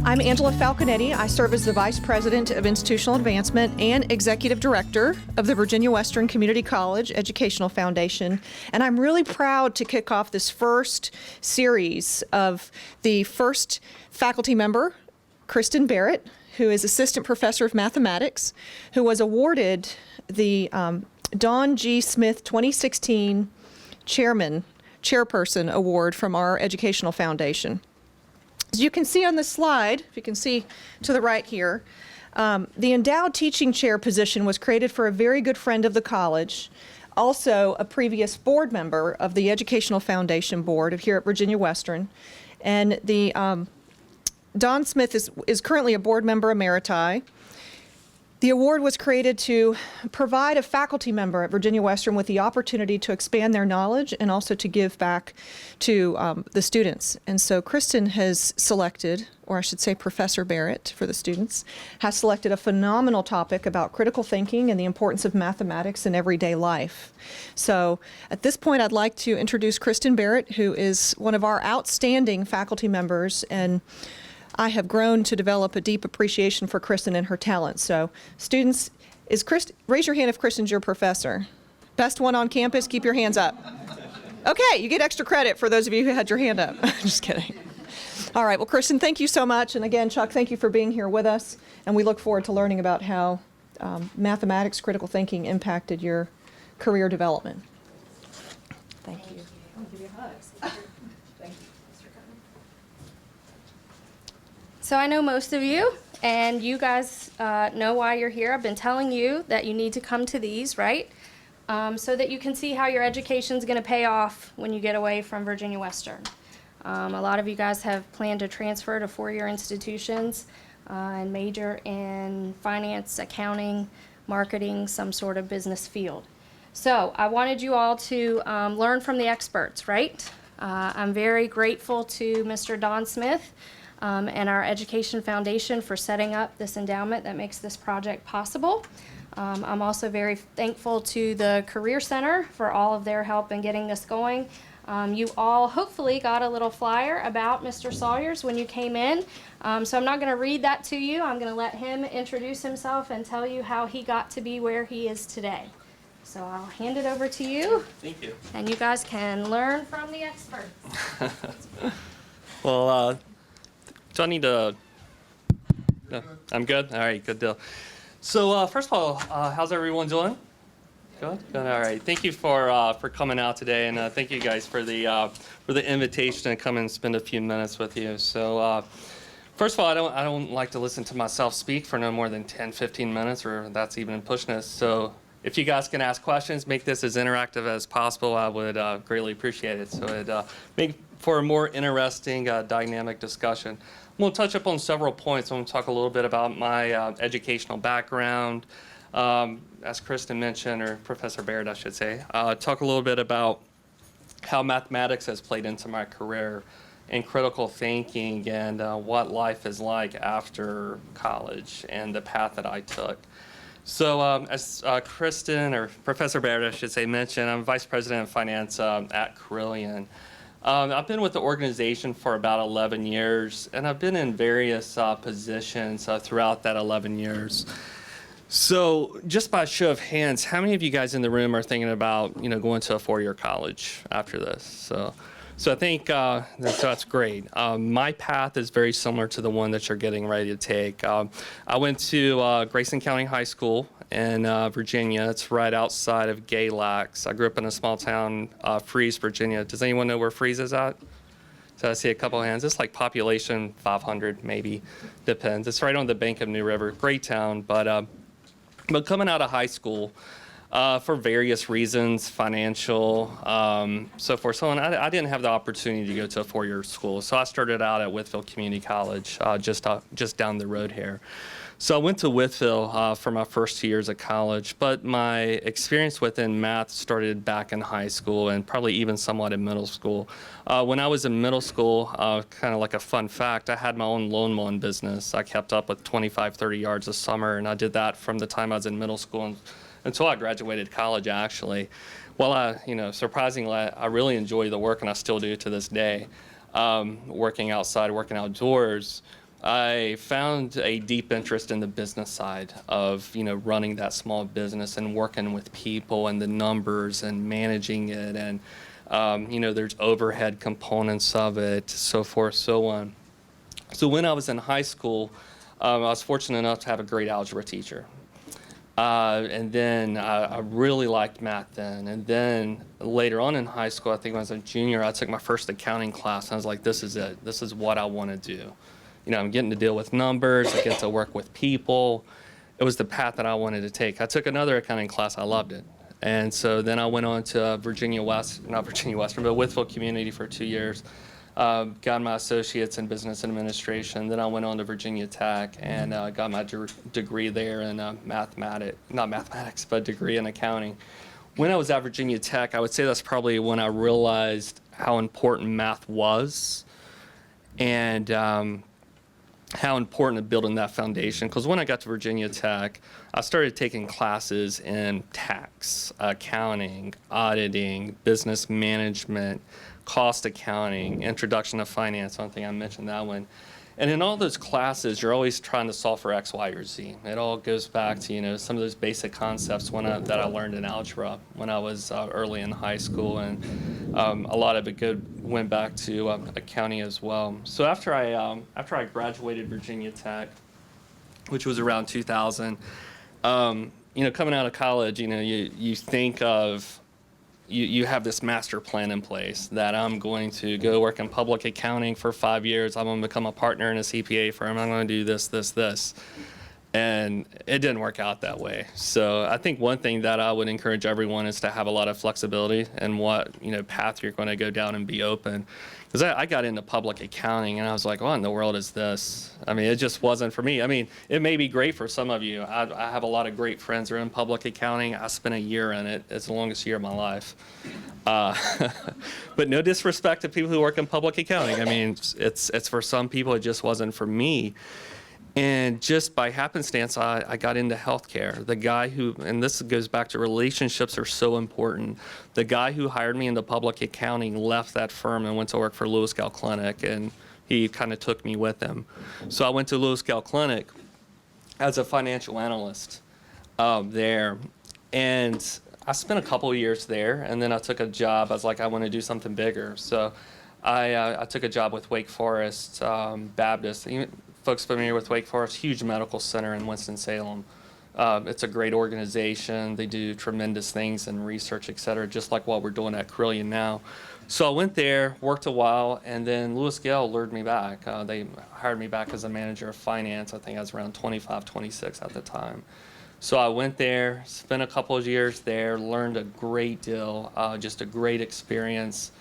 I'm Angela Falconetti. I serve as the Vice President of Institutional Advancement and Executive Director of the Virginia Western Community College Educational Foundation. And I'm really proud to kick off this first series of the first faculty member, Kristen Barrett, who is Assistant Professor of Mathematics, who was awarded the Don G. Smith 2016 Chairperson Award from our Educational Foundation. As you can see on the slide, if you can see to the right here, the Endowed Teaching Chair position was created for a very good friend of the college, also a previous board member of the Educational Foundation Board here at Virginia Western. And the Don Smith is currently a board member emeriti. The award was created to provide a faculty member at Virginia Western with the opportunity to expand their knowledge and also to give back to the students. And so Kristen has selected, or I should say Professor Barrett for the students, has selected a phenomenal topic about critical thinking and the importance of mathematics in everyday life. So at this point, I'd like to introduce Kristen Barrett, who is one of our outstanding faculty members, and I have grown to develop a deep appreciation for Kristen and her talent. So students, raise your hand if Kristen's your professor. Best one on campus, keep your hands up. Okay, you get extra credit for those of you who had your hand up. Just kidding. All right, well, Kristen, thank you so much. And again, Chuck, thank you for being here with us. And we look forward to learning about how mathematics, critical thinking impacted your career development. Thank you. I'll give you hugs. Thank you. So I know most of you, and you guys know why you're here. I've been telling you that you need to come to these, right? So that you can see how your education is going to pay off when you get away from Virginia Western. A lot of you guys have planned to transfer to four-year institutions and major in finance, accounting, marketing, some sort of business field. So I wanted you all to learn from the experts, right? I'm very grateful to Mr. Don Smith and our Education Foundation for setting up this endowment that makes this project possible. I'm also very thankful to the Career Center for all of their help in getting this going. You all hopefully got a little flyer about Mr. Sawyers when you came in. So I'm not going to read that to you. I'm going to let him introduce himself and tell you how he got to be where he is today. So I'll hand it over to you. Thank you. And you guys can learn from the experts. Well, do I need to? No, I'm good? All right, good deal. So first of all, how's everyone doing? Good? Good, all right. Thank you for coming out today, and thank you guys for the invitation to come and spend a few minutes with you. So first of all, I don't like to listen to myself speak for no more than 10, 15 minutes, or that's even pushing it. So if you guys can ask questions, make this as interactive as possible, I would greatly appreciate it. So it'd make for a more interesting, dynamic discussion. We'll touch up on several points. I'm going to talk a little bit about my educational background, as Kristen mentioned, or Professor Baird, I should say. Talk a little bit about how mathematics has played into my career and critical thinking and what life is like after college and the path that I took. So as Kristen, or Professor Baird, I should say, mentioned, I'm Vice President of Finance at Carilion. I've been with the organization for about 11 years, and I've been in various positions throughout that 11 years. So just by show of hands, how many of you guys in the room are thinking about, going to a four-year college after this? So I think that's great. My path is very similar to the one that you're getting ready to take. I went to Grayson County High School in Virginia. It's right outside of Galax. I grew up in a small town, Freeze, Virginia. Does anyone know where Freeze is at? So I see a couple of hands. It's like population 500 maybe, depends. It's right on the bank of New River. Great town, but coming out of high school, for various reasons, financial, so forth, so on, I didn't have the opportunity to go to a four-year school. So I started out at Whitfield Community College, just down the road here. So I went to Whitfield for my first 2 years of college, but my experience within math started back in high school and probably even somewhat in middle school. When I was in middle school, kind of like a fun fact, I had my own lawn mowing business. I kept up with 25, 30 yards a summer, and I did that from the time I was in middle school until I graduated college, actually. Well, surprisingly, I really enjoy the work, and I still do to this day, working outside, working outdoors. I found a deep interest in the business side of, running that small business and working with people and the numbers and managing it. And, there's overhead components of it, so forth, so on. So when I was in high school, I was fortunate enough to have a great algebra teacher. And then I really liked math then. And then later on in high school, I think when I was a junior, I took my first accounting class. And I was like, this is it. This is what I want to do. I'm getting to deal with numbers. I get to work with people. It was the path that I wanted to take. I took another accounting class. I loved it. And so then I went on to not Virginia Western, but Whitfield Community for 2 years. Got my associates in business administration. Then I went on to Virginia Tech and got my degree there in degree in accounting. When I was at Virginia Tech, I would say that's probably when I realized how important math was and how important of building that foundation. Because when I got to Virginia Tech, I started taking classes in tax, accounting, auditing, business management, cost accounting, introduction to finance. I don't think I mentioned that one. And in all those classes, you're always trying to solve for X, Y, or Z. It all goes back to some of those basic concepts that I learned in algebra when I was early in high school, and a lot of it went back to accounting as well. So after I graduated Virginia Tech, which was around 2000, coming out of college, you think of you have this master plan in place that I'm going to go work in public accounting for 5 years. I'm going to become a partner in a CPA firm. I'm going to do this. And it didn't work out that way. So I think one thing that I would encourage everyone is to have a lot of flexibility in what path you're going to go down and be open. Because I got into public accounting and I was like, what in the world is this? I mean, it just wasn't for me. I mean, it may be great for some of you. I have a lot of great friends who are in public accounting. I spent a year in it. It's the longest year of my life. But no disrespect to people who work in public accounting. I mean, it's for some people. It just wasn't for me. And just by happenstance, I got into healthcare. The guy and this goes back to relationships are so important. The guy who hired me into public accounting left that firm and went to work for Carilion Clinic, and he kind of took me with him. So I went to Carilion Clinic as a financial analyst there. And I spent a couple of years there, and then I took a job. I was like, I want to do something bigger. So I took a job with Wake Forest Baptist. Folks familiar with Wake Forest, huge medical center in Winston-Salem. It's a great organization. They do tremendous things in research, et cetera, just like what we're doing at Carilion now. So I went there, worked a while, and then Lewis Gale lured me back. They hired me back as a manager of finance. I think I was around 25, 26 at the time. So I went there, spent a couple of years there, learned a great deal, just a great experience.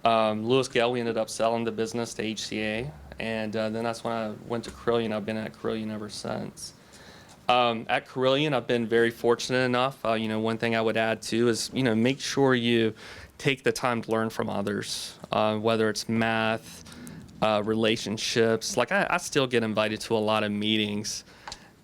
Lewis Gale, we ended up selling the business to HCA. And then that's when I went to Carilion. I've been at Carilion ever since. At Carilion, I've been very fortunate enough. One thing I would add too is, make sure you take the time to learn from others, whether it's math, relationships. Like I still get invited to a lot of meetings,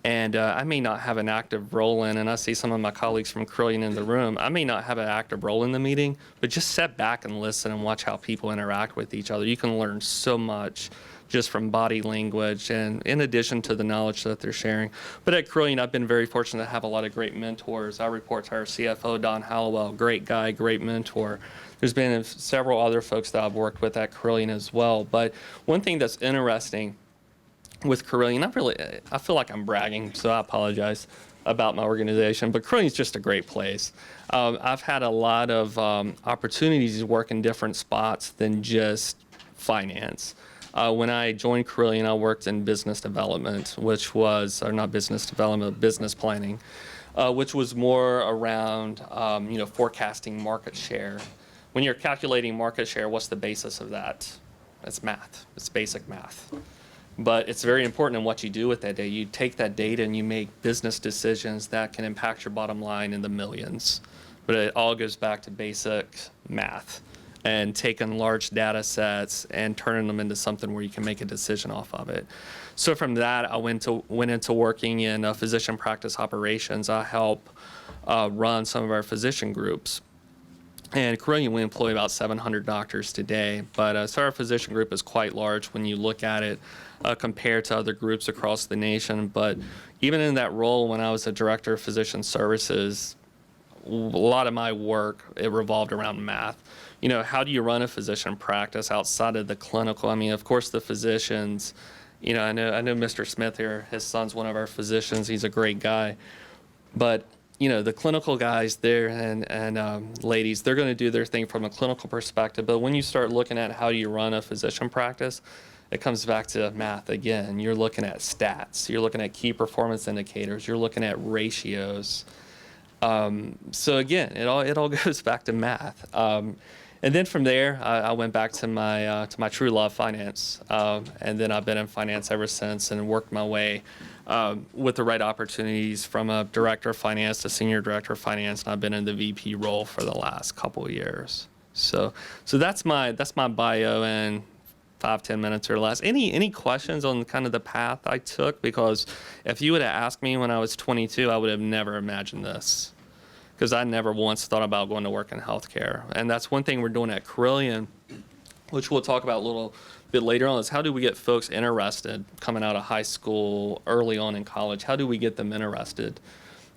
and I may not have an active role in, and I see some of my colleagues from Carilion in the room. I may not have an active role in the meeting, but just sit back and listen and watch how people interact with each other. You can learn so much just from body language and in addition to the knowledge that they're sharing. But at Carilion, I've been very fortunate to have a lot of great mentors. I report to our CFO, Don Hallowell, great guy, great mentor. There's been several other folks that I've worked with at Carilion as well. But one thing that's interesting with Carilion, I feel like I'm bragging, so I apologize about my organization, but Carillion's just a great place. I've had a lot of opportunities to work in different spots than just finance. When I joined Carilion, I worked in business development, business planning, which was more around, forecasting market share. When you're calculating market share, what's the basis of that? It's math. It's basic math. But it's very important in what you do with that data. You take that data and you make business decisions that can impact your bottom line in the millions. But it all goes back to basic math and taking large data sets and turning them into something where you can make a decision off of it. So from that, I went into working in physician practice operations. I help run some of our physician groups. And Carilion, we employ about 700 doctors today, but so our physician group is quite large when you look at it compared to other groups across the nation. But even in that role, when I was a director of physician services, a lot of my work, it revolved around math. You know, how do you run a physician practice outside of the clinical? I mean, of course, the physicians, you know, I know Mr. Smith here, his son's one of our physicians. He's a great guy. But you know, the clinical guys there and ladies, they're going to do their thing from a clinical perspective. But when you start looking at how you run a physician practice, it comes back to math again. You're looking at stats. You're looking at key performance indicators. You're looking at ratios. So again, it all goes back to math. And then from there, I went back to my true love, finance. And then I've been in finance ever since and worked my way with the right opportunities from a director of finance to senior director of finance, and I've been in the VP role for the last couple of years. So that's my bio in 5-10 minutes or less. Any questions on kind of the path I took? Because if you would have asked me when I was 22, I would have never imagined this, because I never once thought about going to work in healthcare. And that's one thing we're doing at Carilion, which we'll talk about a little bit later on, is how do we get folks interested coming out of high school, early on in college? How do we get them interested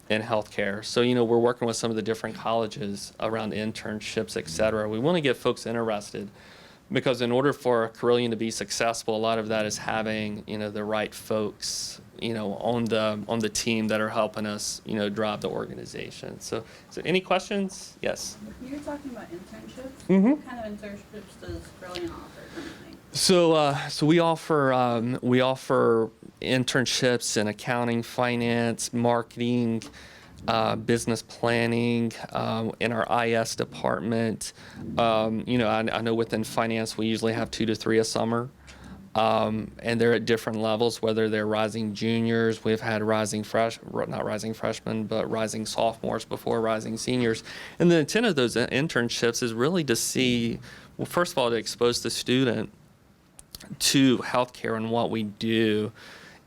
in healthcare? So, you know, we're working with some of the different colleges around internships, et cetera. We want to get folks interested, because in order for Carilion to be successful, a lot of that is having, you know, the right folks, you know, on the team that are helping us, you know, drive the organization. So any questions? Yes. You're talking about internships. Mm-hmm. What kind of internships does Carilion offer currently? So we offer internships in accounting, finance, marketing, business planning, in our IS department. You know, I know within finance we usually have 2 to 3 a summer, and they're at different levels, whether they're rising juniors. We've had rising freshmen, but rising sophomores before rising seniors. And the intent of those internships is really to see, well, first of all, to expose the student to healthcare and what we do,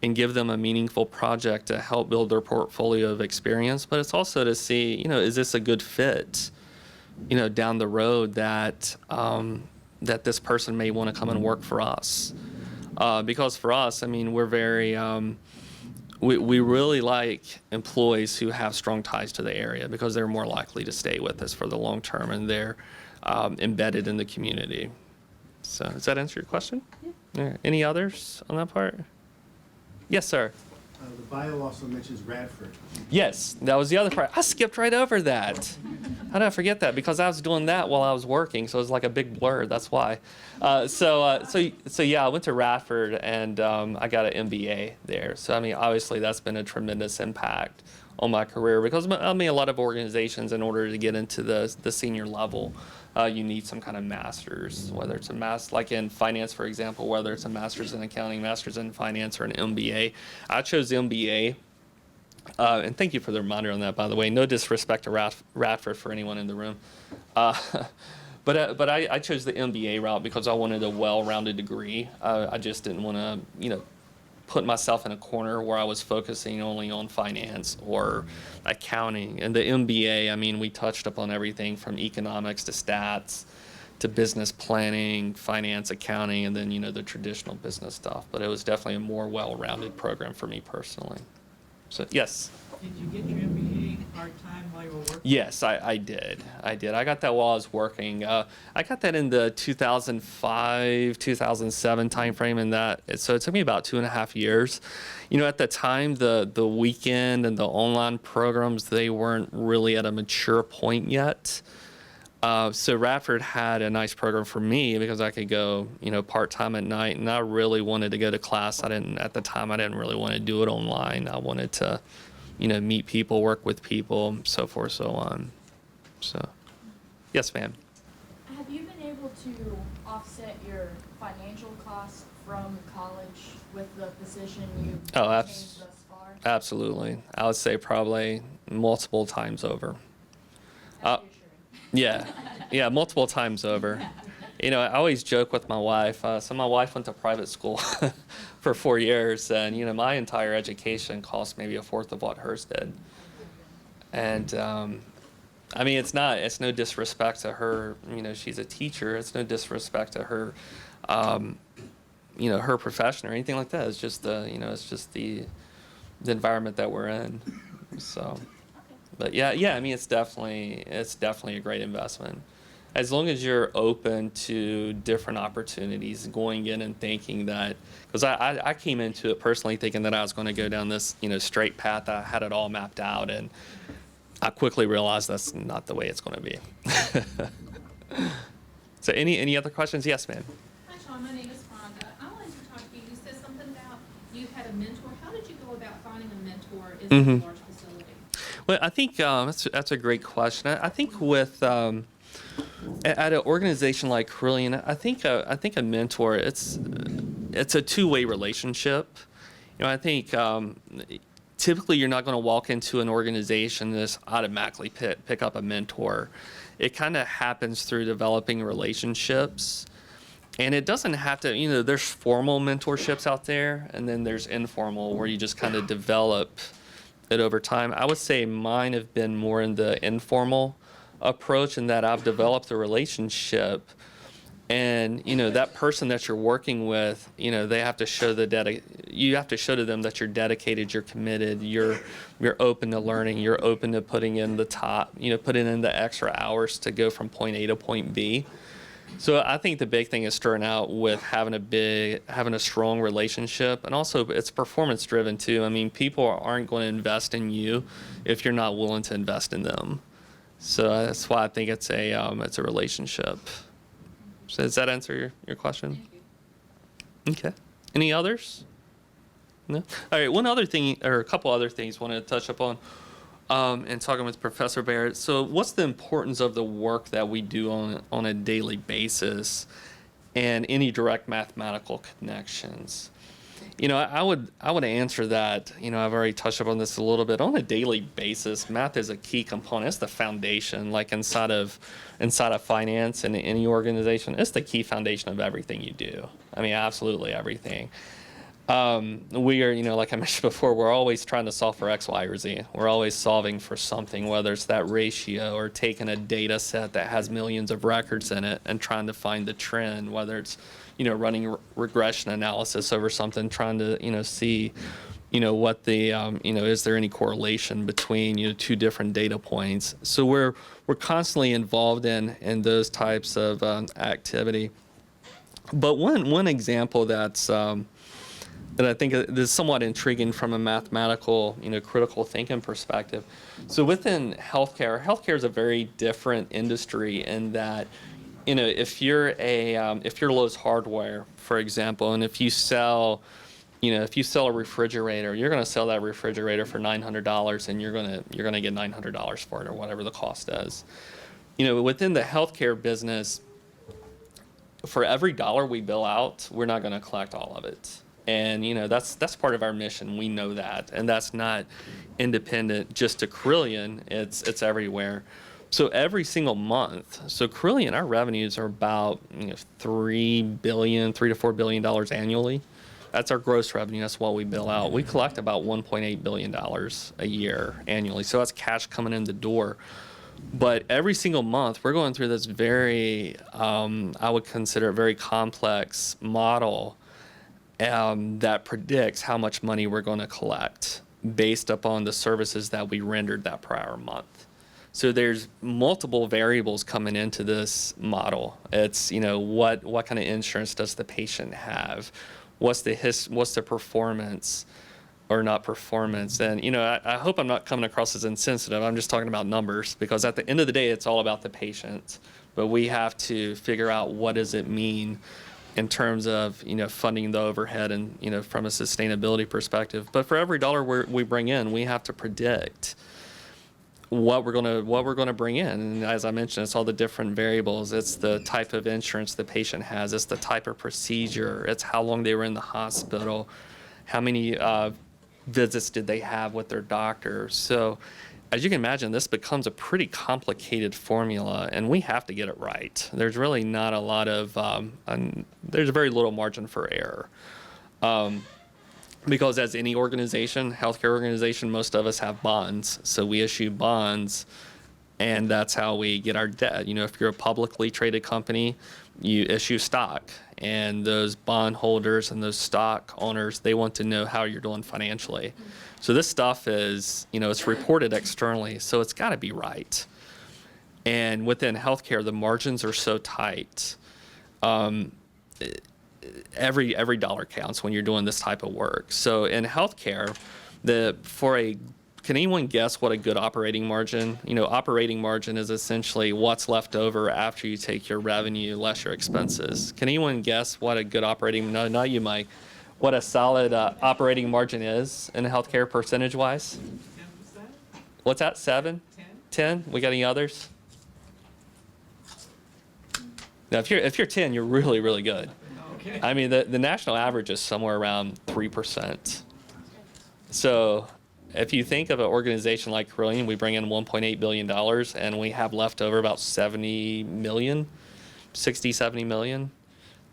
and give them a meaningful project to help build their portfolio of experience. But it's also to see, you know, is this a good fit, you know, down the road that that this person may want to come and work for us. Because for us, I mean, we're very, we really like employees who have strong ties to the area, because they're more likely to stay with us for the long term, and they're embedded in the community. So does that answer your question? Yeah. Any others on that part? Yes, sir. The bio also mentions Radford. Yes, that was the other part. I skipped right over that. How did I forget that? Because I was doing that while I was working, so it was like a big blur. That's why. So yeah, I went to Radford, and I got an MBA there. So I mean, obviously that's been a tremendous impact on my career, because I mean, a lot of organizations, in order to get into the senior level, you need some kind of master's, whether it's a master's, like in finance, for example, whether it's a master's in accounting, master's in finance, or an MBA. I chose the MBA, and thank you for the reminder on that, by the way. No disrespect to Radford for anyone in the room. But I chose the MBA route because I wanted a well-rounded degree. I just didn't want to, you know, put myself in a corner where I was focusing only on finance or accounting. And the MBA, I mean, we touched upon everything from economics to stats to business planning, finance, accounting, and then, you know, the traditional business stuff. But it was definitely a more well-rounded program for me personally. So, yes? Did you get your MBA part-time while you were working? Yes, I did. I got that while I was working. I got that in the 2005, 2007 timeframe, and so it took me about 2.5 years. You know, at the time, the weekend and the online programs, they weren't really at a mature point yet. So Radford had a nice program for me because I could go, you know, part-time at night, and I really wanted to go to class. At the time, I didn't really want to do it online. I wanted to, you know, meet people, work with people, so forth, so on. So, yes, ma'am. Have you been able to offset your financial costs from college with the position you've obtained thus far? Absolutely. I would say probably multiple times over. That's reassuring. Yeah, multiple times over. You know, I always joke with my wife. So my wife went to private school for 4 years, and, you know, my entire education cost maybe a fourth of what hers did. And I mean, it's no disrespect to her, she's a teacher. It's no disrespect to her, her profession or anything like that. It's just the environment that we're in. So, but yeah, I mean, it's definitely a great investment. As long as you're open to different opportunities, going in and thinking that, because I came into it personally thinking that I was going to go down this, straight path. I had it all mapped out, and I quickly realized that's not the way it's going to be. So any other questions? Yes, ma'am. Hi, Sean. My name is Rhonda. I wanted to talk to you. You said something about you had a mentor. How did you go about finding a mentor in a large facility? Well, I think that's a great question. I think with at an organization like Carilion, I think a mentor, it's a two-way relationship. I think typically you're not going to walk into an organization and just automatically pick up a mentor. It kind of happens through developing relationships. And it doesn't have to, there's formal mentorships out there, and then there's informal where you just kind of develop it over time. I would say mine have been more in the informal approach, in that I've developed a relationship, and that person that you're working with, they have to show you have to show to them that you're dedicated, you're committed, you're open to learning, you're open to putting in putting in the extra hours to go from point A to point B. So I think the big thing is starting out with having a strong relationship, and also it's performance driven too. I mean, people aren't going to invest in you if you're not willing to invest in them. So that's why I think it's a relationship. So does that answer your question? Okay. Any others? No? All right, one other thing, or a couple other things I wanted to touch upon and talking with Professor Barrett. So what's the importance of the work that we do on a daily basis, and any direct mathematical connections? I would answer that. I've already touched upon this a little bit. On a daily basis, math is a key component. It's the foundation, like inside of finance and any organization. It's the key foundation of everything you do. I mean, absolutely everything. We are, like I mentioned before, we're always trying to solve for X, Y, or Z. We're always solving for something, whether it's that ratio or taking a data set that has millions of records in it and trying to find the trend, whether it's running regression analysis over something, trying to, see, what the, is there any correlation between, two different data points. So we're constantly involved in those types of activity. But one example that I think is somewhat intriguing from a mathematical, critical thinking perspective. So within healthcare is a very different industry in that, if you're Lowe's Hardware, for example, and if you sell a refrigerator, you're going to sell that refrigerator for $900, and you're going to get $900 for it, or whatever the cost is. Within the healthcare business, for every dollar we bill out, we're not going to collect all of it. And that's part of our mission. We know that, and that's not independent just to Carilion. It's everywhere. So every single month, so Carilion, our revenues are about $3 to $4 billion annually. That's our gross revenue. That's what we bill out. We collect about $1.8 billion a year annually. So that's cash coming in the door. But every single month, we're going through this very, I would consider a very complex model that predicts how much money we're going to collect based upon the services that we rendered that prior month. So there's multiple variables coming into this model. It's, what kind of insurance does the patient have? What's the performance or not performance? And, I hope I'm not coming across as insensitive. I'm just talking about numbers, because at the end of the day, it's all about the patient. But we have to figure out, what does it mean in terms of, funding the overhead and, from a sustainability perspective. But for every dollar we bring in, we have to predict what we're going to bring in. And as I mentioned, it's all the different variables. It's the type of insurance the patient has. It's the type of procedure. It's how long they were in the hospital. How many visits did they have with their doctor? So as you can imagine, this becomes a pretty complicated formula, and we have to get it right. There's really not a lot of, there's very little margin for error. Because as any organization, healthcare organization, most of us have bonds. So we issue bonds And that's how we get our debt. You know, if you're a publicly traded company, you issue stock, and those bondholders and those stock owners, they want to know how you're doing financially. So this stuff is, you know, it's reported externally, so it's got to be right. And within healthcare, the margins are so tight. Every dollar counts when you're doing this type of work. So in healthcare, can anyone guess what a good operating margin? You know, operating margin is essentially what's left over after you take your revenue less your expenses. Can anyone guess what a good operating? No, not you, Mike. What a solid operating margin is in healthcare percentage-wise? 10%? What's that? 7? 10? We got any others? Now, if you're 10, you're really, really good. Okay. I mean, the national average is somewhere around 3%. So if you think of an organization like Carilion, we bring in $1.8 billion, and we have left over about 70 million.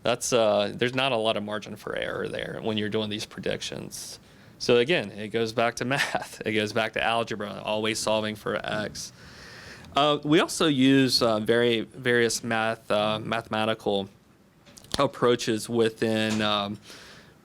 That's there's not a lot of margin for error there when you're doing these predictions. So again, it goes back to math. It goes back to algebra, always solving for X. We also use various mathematical approaches within,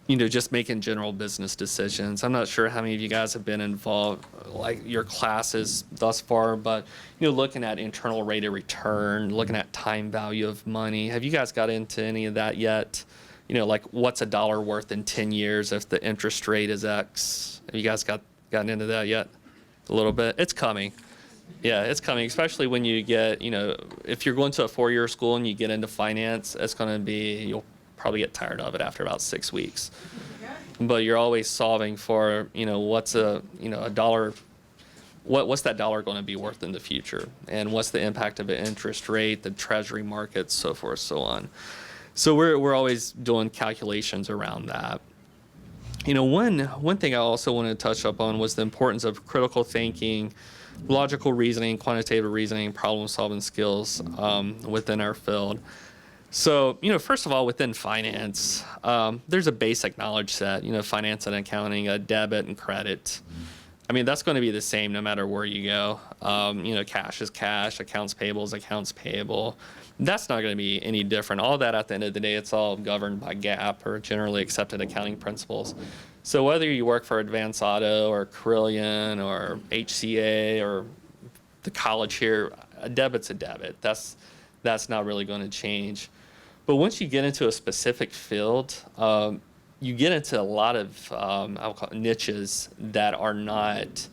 just making general business decisions. I'm not sure how many of you guys have been involved, like your classes thus far, but, looking at internal rate of return, looking at time value of money. Have you guys got into any of that yet? Like what's a dollar worth in 10 years if the interest rate is X? Have you guys gotten into that yet? A little bit? It's coming. Yeah, it's coming, especially when you get, if you're going to a 4-year school and you get into finance, it's going to be, you'll probably get tired of it after about 6 weeks. But you're always solving for, what's a dollar, what's that dollar going to be worth in the future? And what's the impact of an interest rate, the treasury markets, so forth, so on. So we're always doing calculations around that. One thing I also wanted to touch up on was the importance of critical thinking, logical reasoning, quantitative reasoning, problem-solving skills within our field. So, first of all, within finance, there's a basic knowledge set, finance and accounting, debit and credit. I mean, that's going to be the same no matter where you go. Cash is cash, accounts payable is accounts payable. That's not going to be any different. All that at the end of the day, it's all governed by GAAP or generally accepted accounting principles. So whether you work for Advanced Auto or Carilion or HCA or the college here, a debit's a debit. That's not really going to change. But once you get into a specific field, you get into a lot of I'll call it niches that are not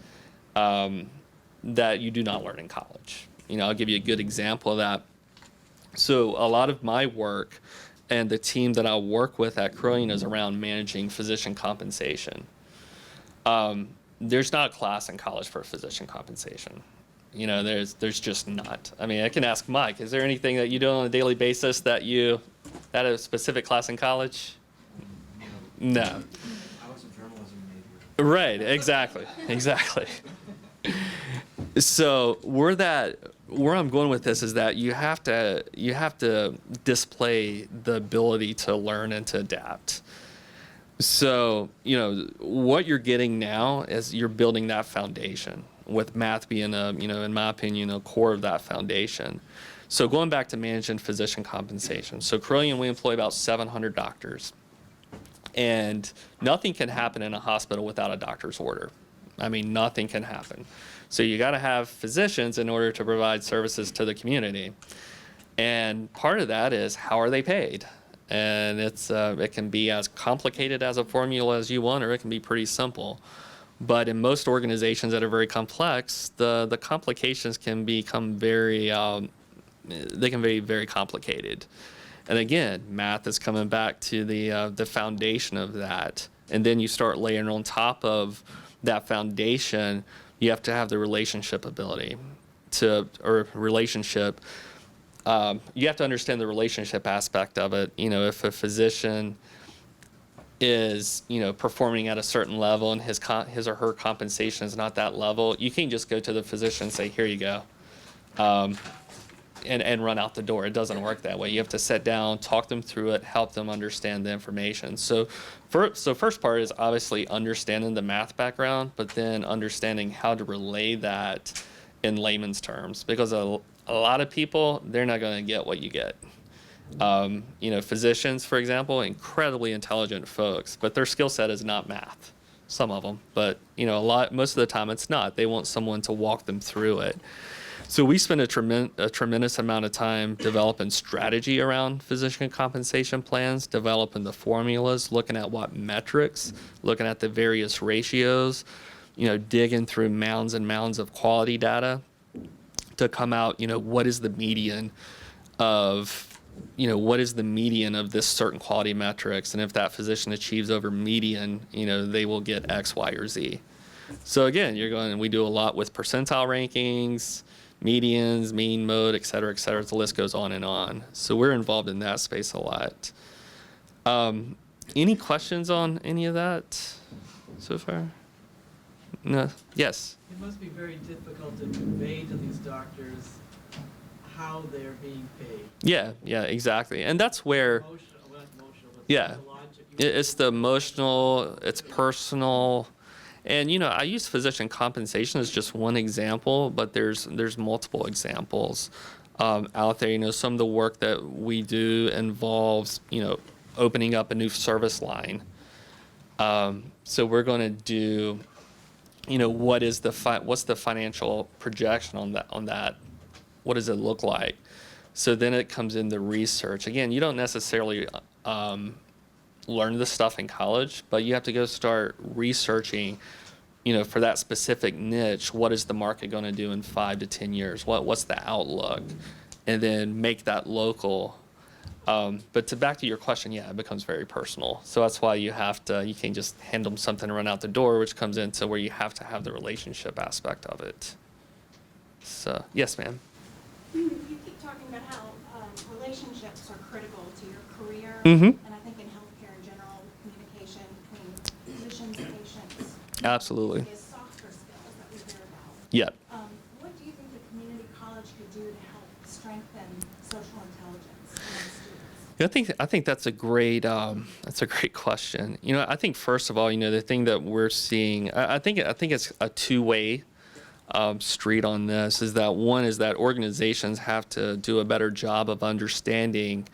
that you do not learn in college. I'll give you a good example of that. So a lot of my work and the team that I work with at Carilion is around managing physician compensation. There's not a class in college for physician compensation. There's just not. I mean, I can ask Mike, is there anything that you do on a daily basis that a specific class in college? No. I was a journalism major. Right, exactly. So where I'm going with this is that you have to display the ability to learn and to adapt. So, what you're getting now is you're building that foundation, with math being in my opinion, a core of that foundation. So going back to managing physician compensation. So Carilion, we employ about 700 doctors. And nothing can happen in a hospital without a doctor's order. I mean, nothing can happen. So you got to have physicians in order to provide services to the community. And part of that is, how are they paid? And it can be as complicated as a formula as you want, or it can be pretty simple. But in most organizations that are very complex, the complications can become very very complicated. And again, math is coming back to the foundation of that. And then you start layering on top of that foundation, you have to have the relationship ability you have to understand the relationship aspect of it. If a physician is, performing at a certain level and his or her compensation is not that level, you can't just go to the physician and say, here you go, and run out the door. It doesn't work that way. You have to sit down, talk them through it, help them understand the information. So first part is obviously understanding the math background, but then understanding how to relay that in layman's terms, because a lot of people, they're not going to get what you get. You know, physicians, for example, incredibly intelligent folks, but their skill set is not math. Some of them, but you know, most of the time it's not. They want someone to walk them through it. So we spend a tremendous amount of time developing strategy around physician compensation plans, developing the formulas, looking at what metrics, looking at the various ratios, you know, digging through mounds and mounds of quality data to come out, you know, what is the median of this certain quality metrics, and if that physician achieves over median, you know, they will get X, Y, or Z. So again, we do a lot with percentile rankings, medians, mean, mode, et cetera, the list goes on and on. So we're involved in that space a lot. Any questions on any of that so far? No? Yes? It must be very difficult to convey to these doctors how they're being paid. Yeah, exactly. And that's where, Emotional, well, not emotional, but yeah, psychological. it's the emotional, it's personal. And, you know, I use physician compensation as just one example, but there's multiple examples out there. You know, some of the work that we do involves, you know, opening up a new service line. So we're going to do, you know, what's the financial projection on that? What does it look like? So then it comes into research. Again, you don't necessarily learn this stuff in college, but you have to go start researching, you know, for that specific niche, what is the market going to do in 5 to 10 years? What's the outlook? And then make that local. But back to your question, yeah, it becomes very personal. So that's why you can't just hand them something and run out the door, which comes into where you have to have the relationship aspect of it. So, yes, ma'am. You keep talking about how relationships are critical to your career, Mm-hmm. and I think in healthcare in general, communication between physicians and patients Absolutely. is softer skills that we hear about. Yep. What do you think the community college could do to help strengthen social intelligence among students? Yeah, I think that's a great question. You know, I think first of all, you know, the thing that we're seeing, I think it's a two-way street on this. Is that one is that organizations have to do a better job of understanding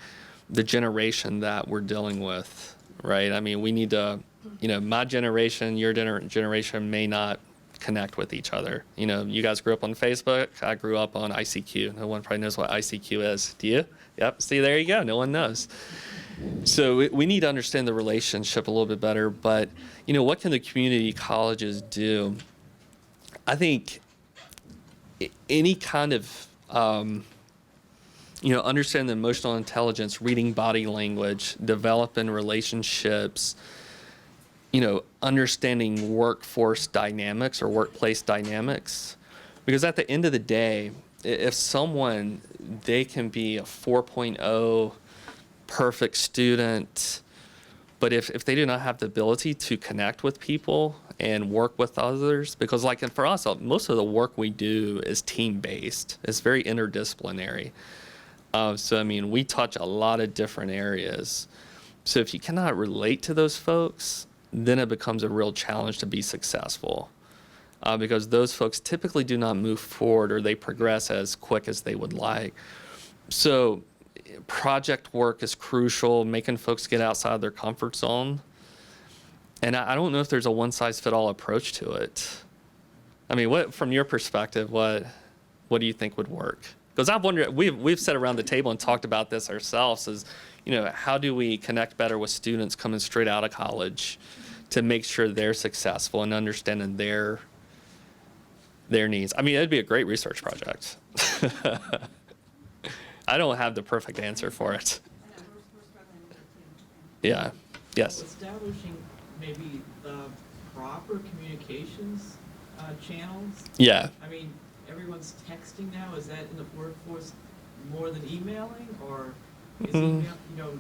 the generation that we're dealing with, right? I mean, we need to, you know, my generation, your generation may not connect with each other. You know, you guys grew up on Facebook. I grew up on ICQ. No one probably knows what ICQ is. Do you? Yep. See, there you go. No one knows. So we need to understand the relationship a little bit better. But, you know, what can the community colleges do? I think any kind of, you know, understanding the emotional intelligence, reading body language, developing relationships, you know, understanding workforce dynamics or workplace dynamics. Because at the end of the day, if someone, they can be a 4.0 perfect student, but if they do not have the ability to connect with people and work with others, because like for us, most of the work we do is team-based. It's very interdisciplinary. So, I mean, we touch a lot of different areas. So if you cannot relate to those folks, then it becomes a real challenge to be successful. Because those folks typically do not move forward or they progress as quick as they would like. So project work is crucial, making folks get outside their comfort zone. And I don't know if there's a one-size-fit-all approach to it. I mean, from your perspective, what do you think would work? Because I've wondered, we've sat around the table and talked about this ourselves, is, you know, how do we connect better with students coming straight out of college to make sure they're successful and understanding their needs? I mean, it'd be a great research project. I don't have the perfect answer for it. I know, we're struggling with it too. Yeah. Yes. Establishing maybe the proper communications channels. Yeah. I mean, everyone's texting now. Is that in the workforce more than emailing, or is email, you know,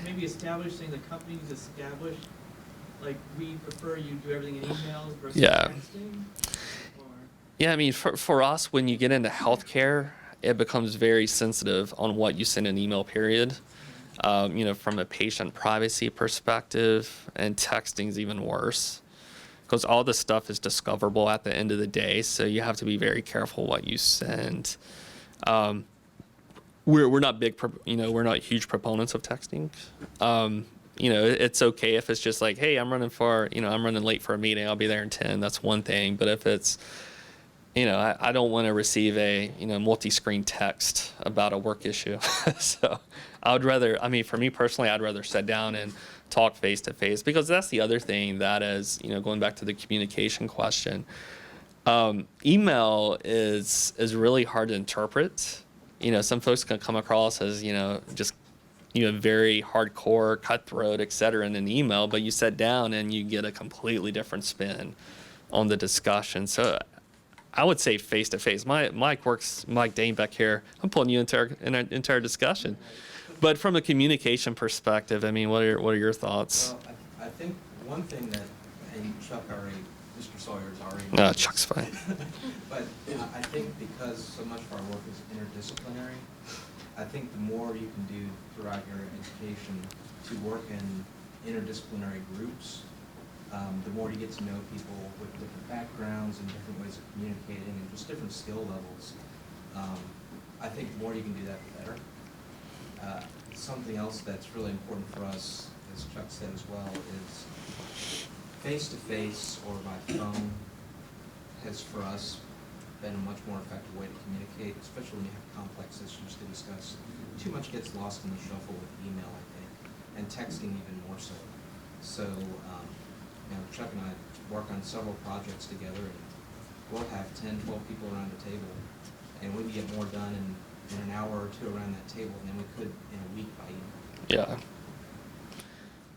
maybe establishing the companies establish, like, we prefer you do everything in emails versus texting? Or? Yeah, I mean, for us, when you get into healthcare, it becomes very sensitive on what you send an email, period. You know, from a patient privacy perspective, and texting is even worse. because all this stuff is discoverable at the end of the day. So you have to be very careful what you send. We're not we're not huge proponents of texting. It's okay if it's just like, hey, I'm running late for a meeting. I'll be there in 10. That's one thing. But if it's, I don't want to receive a, multi-screen text about a work issue. So I would rather, for me personally, I'd rather sit down and talk face to face, because that's the other thing that is, going back to the communication question. Email is really hard to interpret. Some folks can come across as, just, very hardcore, cutthroat, et cetera, in an email, but you sit down and you get a completely different spin on the discussion. So I would say face to face. Mike Dane back here, I'm pulling you into an entire discussion. But from a communication perspective, what are your thoughts? Well, I think one thing that, and Chuck already, Mr. Sawyer's already. Chuck's fine. But I think because so much of our work is interdisciplinary, I think the more you can do throughout your education to work in interdisciplinary groups, the more you get to know people with different backgrounds and different ways of communicating and just different skill levels. I think the more you can do that, the better. Something else that's really important for us, as Chuck said as well, is face-to-face or by phone has, for us, been a much more effective way to communicate, especially when you have complex issues to discuss. Too much gets lost in the shuffle with email, I think, and texting even more so. So, Chuck and I work on several projects together, and we'll have 10, 12 people around the table, and we can get more done in an hour or two around that table than we could in a week by email.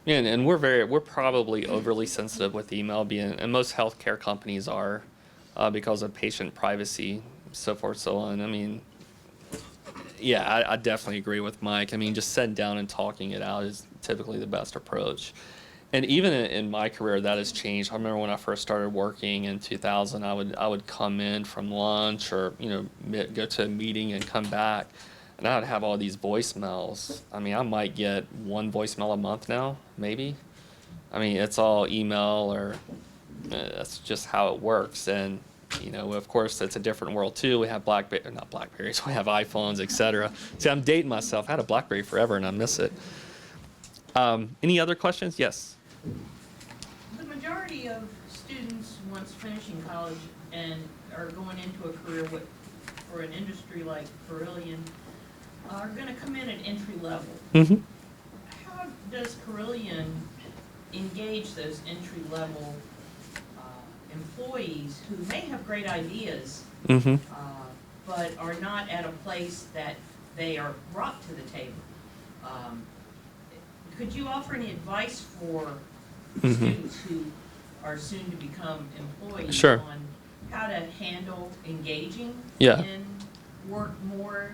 Yeah. And we're probably overly sensitive with email, and most healthcare companies are, because of patient privacy, so forth, so on. I definitely agree with Mike. Just sitting down and talking it out is typically the best approach. And even in my career, that has changed. I remember when I first started working in 2000, I would come in from lunch or go to a meeting and come back, and I would have all these voicemails. I might get one voicemail a month now, maybe. It's all email, or that's just how it works. And of course, it's a different world too. We have not Blackberries. We have iPhones, etc. See, I'm dating myself. I had a Blackberry forever, and I miss it. Any other questions? Yes. The majority of students, once finishing college and are going into a career for an industry like Carilion, are going to come in at entry level. Mm-hmm. How does Carilion engage those entry level employees who may have great ideas, Mm-hmm. but are not at a place that they are brought to the table? Could you offer any advice for students who are soon to become employees Sure. on how to handle engaging Yeah. in work more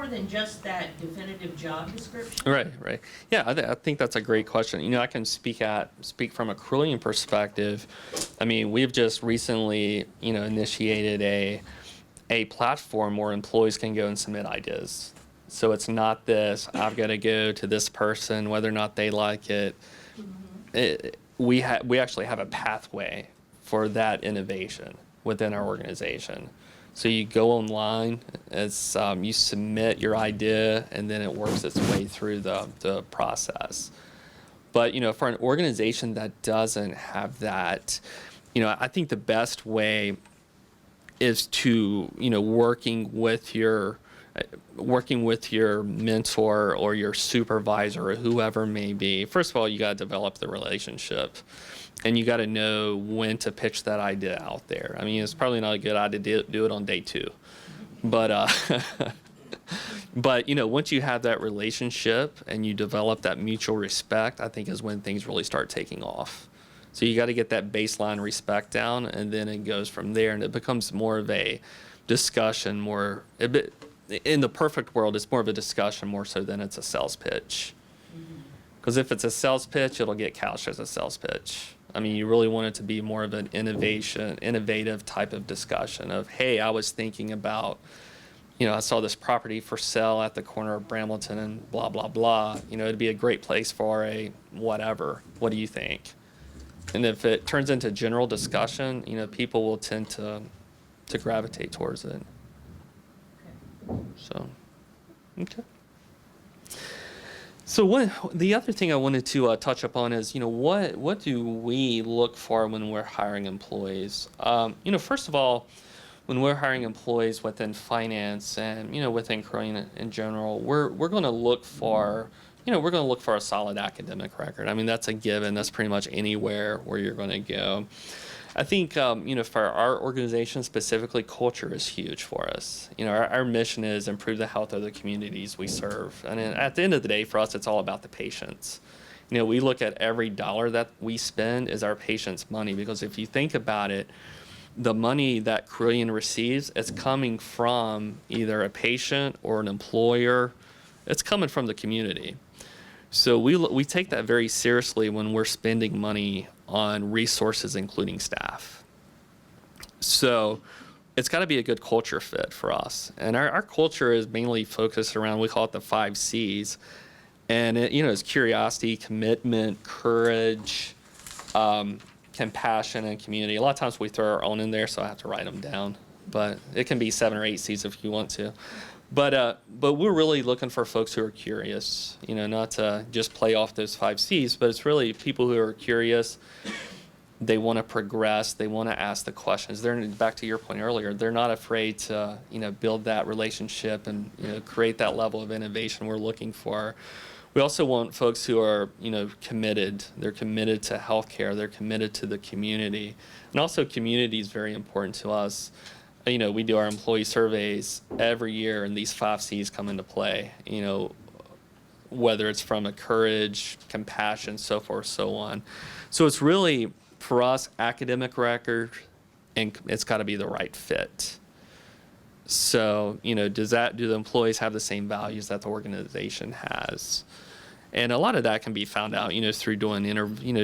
than just that definitive job description? Right. Yeah, I think that's a great question. I can speak from a Carilion perspective. We've just recently, initiated a platform where employees can go and submit ideas. So it's not this, I've got to go to this person, whether or not they like it. We actually have a pathway for that innovation within our organization. So you go online, you submit your idea, and then it works its way through the process. But, for an organization that doesn't have that, I think the best way is to, working with your mentor or your supervisor or whoever may be. First of all, you got to develop the relationship, and you got to know when to pitch that idea out there. It's probably not a good idea to do it on day 2, but once you have that relationship and you develop that mutual respect, I think is when things really start taking off. So you got to get that baseline respect down, and then it goes from there, and it becomes more of a discussion, in the perfect world, it's more of a discussion more so than it's a sales pitch. Because if it's a sales pitch, it'll get couched as a sales pitch. You really want it to be more of an innovative type of discussion of, hey, I was thinking about, I saw this property for sale at the corner of Brambleton and blah, blah, blah. It'd be a great place for a whatever. What do you think? And if it turns into general discussion, people will tend to gravitate towards it. So, okay. So the other thing I wanted to touch upon is, what do we look for when we're hiring employees? First of all, when we're hiring employees within finance and, within Carilion in general, we're going to look for, a solid academic record. I mean, that's a given. That's pretty much anywhere where you're going to go. I think, for our organization specifically, culture is huge for us. Our mission is improve the health of the communities we serve. And at the end of the day, for us, it's all about the patients. We look at every dollar that we spend as our patients' money, because if you think about it, the money that Carilion receives is coming from either a patient or an employer. It's coming from the community. So we take that very seriously when we're spending money on resources, including staff. So it's got to be a good culture fit for us. And our culture is mainly focused around, we call it the 5 C's. And it's curiosity, commitment, courage, compassion, and community. A lot of times we throw our own in there, so I have to write them down. But it can be 7 or 8 C's if you want to. But we're really looking for folks who are curious, not to just play off those 5 C's, but it's really people who are curious. They want to progress. They want to ask the questions. They're, back to your point earlier, they're not afraid to, build that relationship and, create that level of innovation we're looking for. We also want folks who are, committed. They're committed to healthcare. They're committed to the community. And also community is very important to us. We do our employee surveys every year, and these 5 C's come into play, whether it's from a courage, compassion, so forth, so on. So it's really, for us, academic record, and it's got to be the right fit. So, do the employees have the same values that the organization has? And a lot of that can be found out, through doing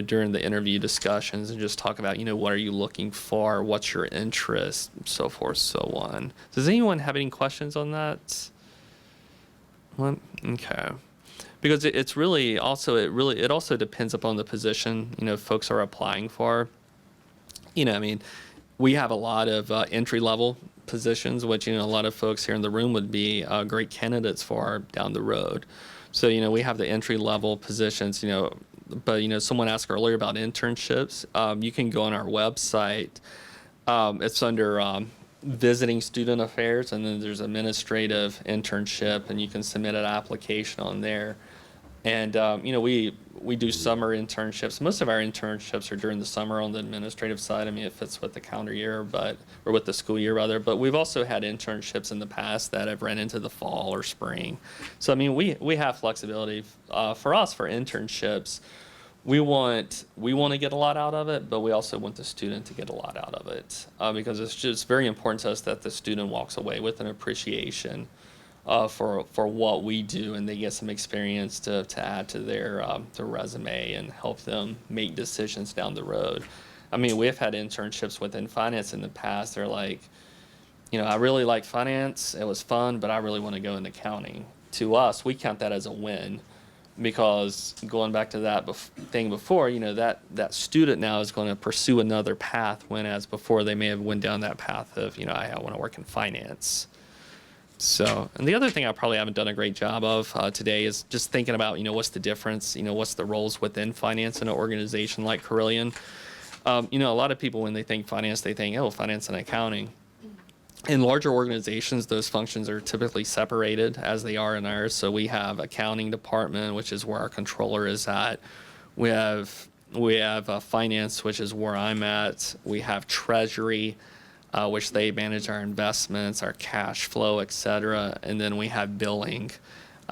during the interview discussions, and just talk about, what are you looking for, what's your interest, so forth, so on. Does anyone have any questions on that? Well, okay. Because it's really also, it also depends upon the position, folks are applying for. We have a lot of entry-level positions, which, a lot of folks here in the room would be great candidates for down the road. So, we have the entry-level positions, but, someone asked earlier about internships. You can go on our website. It's under visiting student affairs, and then there's administrative internship, and you can submit an application on there. And, we do summer internships. Most of our internships are during the summer on the administrative side. It fits with the calendar year, or with the school year rather. But we've also had internships in the past that have ran into the fall or spring. So, we have flexibility. For us, for internships, we want to get a lot out of it, but we also want the student to get a lot out of it. Because it's just very important to us that the student walks away with an appreciation for what we do, and they get some experience to add to their resume and help them make decisions down the road. We've had internships within finance in the past. They're like, I really like finance. It was fun, but I really want to go into accounting. To us, we count that as a win, because going back to that thing before, that student now is going to pursue another path, whereas before they may have went down that path of, I want to work in finance. So, and the other thing I probably haven't done a great job of today is just thinking about, what's the difference, what's the roles within finance in an organization like Carilion. A lot of people, when they think finance, they think, finance and accounting. In larger organizations, those functions are typically separated, as they are in ours. So we have accounting department, which is where our controller is at. We have finance, which is where I'm at. We have treasury, which they manage our investments, our cash flow, et cetera. And then we have billing,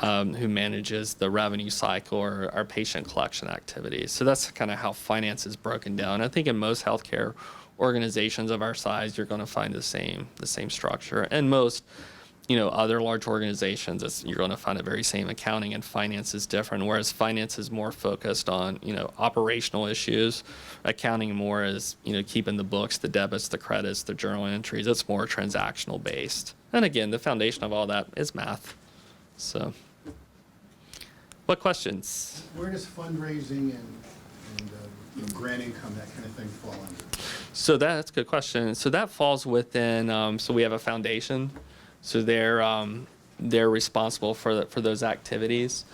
who manages the revenue cycle or our patient collection activities. So that's kind of how finance is broken down. I think in most healthcare organizations of our size, you're going to find the same structure. And most, other large organizations, you're going to find the very same. Accounting and finance is different, whereas finance is more focused on, operational issues. Accounting more is, keeping the books, the debits, the credits, the journal entries. It's more transactional based. And again, the foundation of all that is math. So, what questions? Where does fundraising and grant income, that kind of thing fall under? So that's a good question. So that falls within, so we have a foundation. So they're responsible for those activities.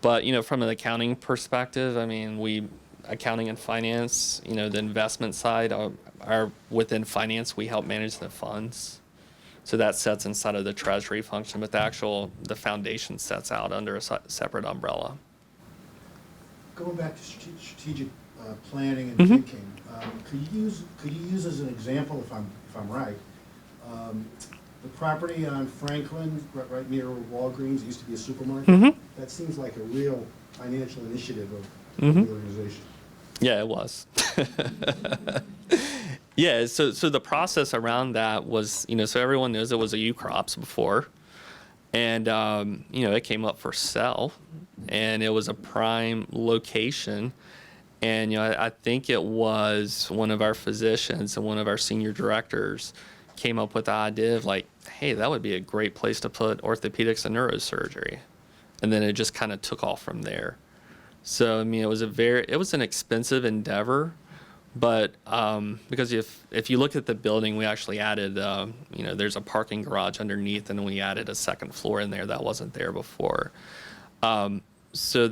But, from an accounting perspective, I mean, accounting and finance, the investment side are within finance. We help manage the funds. So that sets inside of the treasury function, but the foundation sets out under a separate umbrella. Going back to strategic planning and Mhm. thinking, could you use as an example, if I'm right, the property on Franklin, right near Walgreens, used to be a supermarket? Mhm. That seems like a real financial initiative of Mhm. the organization. Yeah, it was. Yeah, so the process around that was, so everyone knows it was a U-Crops before, and it came up for sale, and it was a prime location, and I think it was one of our physicians and one of our senior directors came up with the idea of like, hey, that would be a great place to put orthopedics and neurosurgery, and then it just kind of took off from there. So I mean, it was an expensive endeavor, but because if you look at the building, we actually added, there's a parking garage underneath, and then we added a second floor in there that wasn't there before. So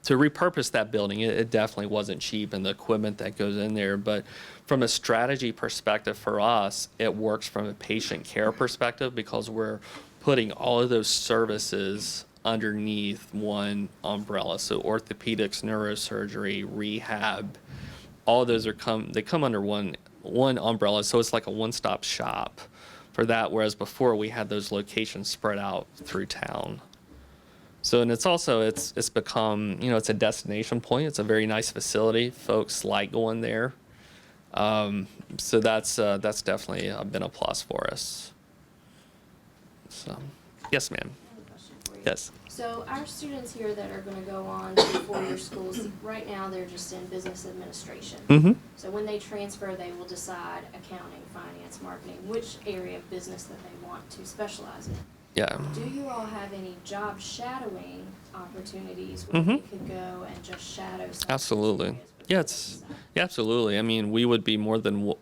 to repurpose that building, it definitely wasn't cheap, and the equipment that goes in there. But from a strategy perspective for us, it works from a patient care perspective because we're putting all of those services underneath one umbrella. So orthopedics, neurosurgery, rehab, all of those they come under one umbrella. So it's like a one-stop shop for that, whereas before we had those locations spread out through town. So, and it's become, it's a destination point. It's a very nice facility. Folks like going there. So that's definitely been a plus for us. So, yes, ma'am. I have a question for you. Yes. So our students here that are going to go on to 4-year schools, right now they're just in business administration. Mm-hmm. So when they transfer, they will decide accounting, finance, marketing, which area of business that they want to specialize in. Yeah. Do you all have any job shadowing opportunities where Mhm. they could go and just shadow some of those Absolutely. areas before Yeah, they it's decide? yeah, absolutely. I mean, we would be more than.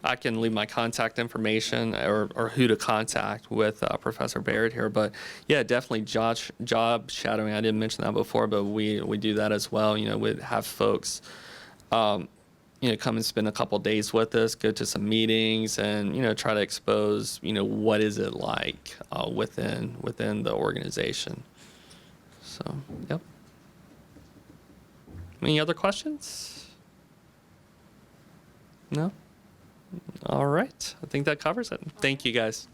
I can leave my contact information or who to contact with Professor Barrett here, but yeah, definitely job shadowing. I didn't mention that before, but we do that as well. We'd have folks, come and spend a couple days with us, go to some meetings, and try to expose what is it like within the organization. So, yep. Any other questions? No? All right. I think that covers it. Thank you, guys.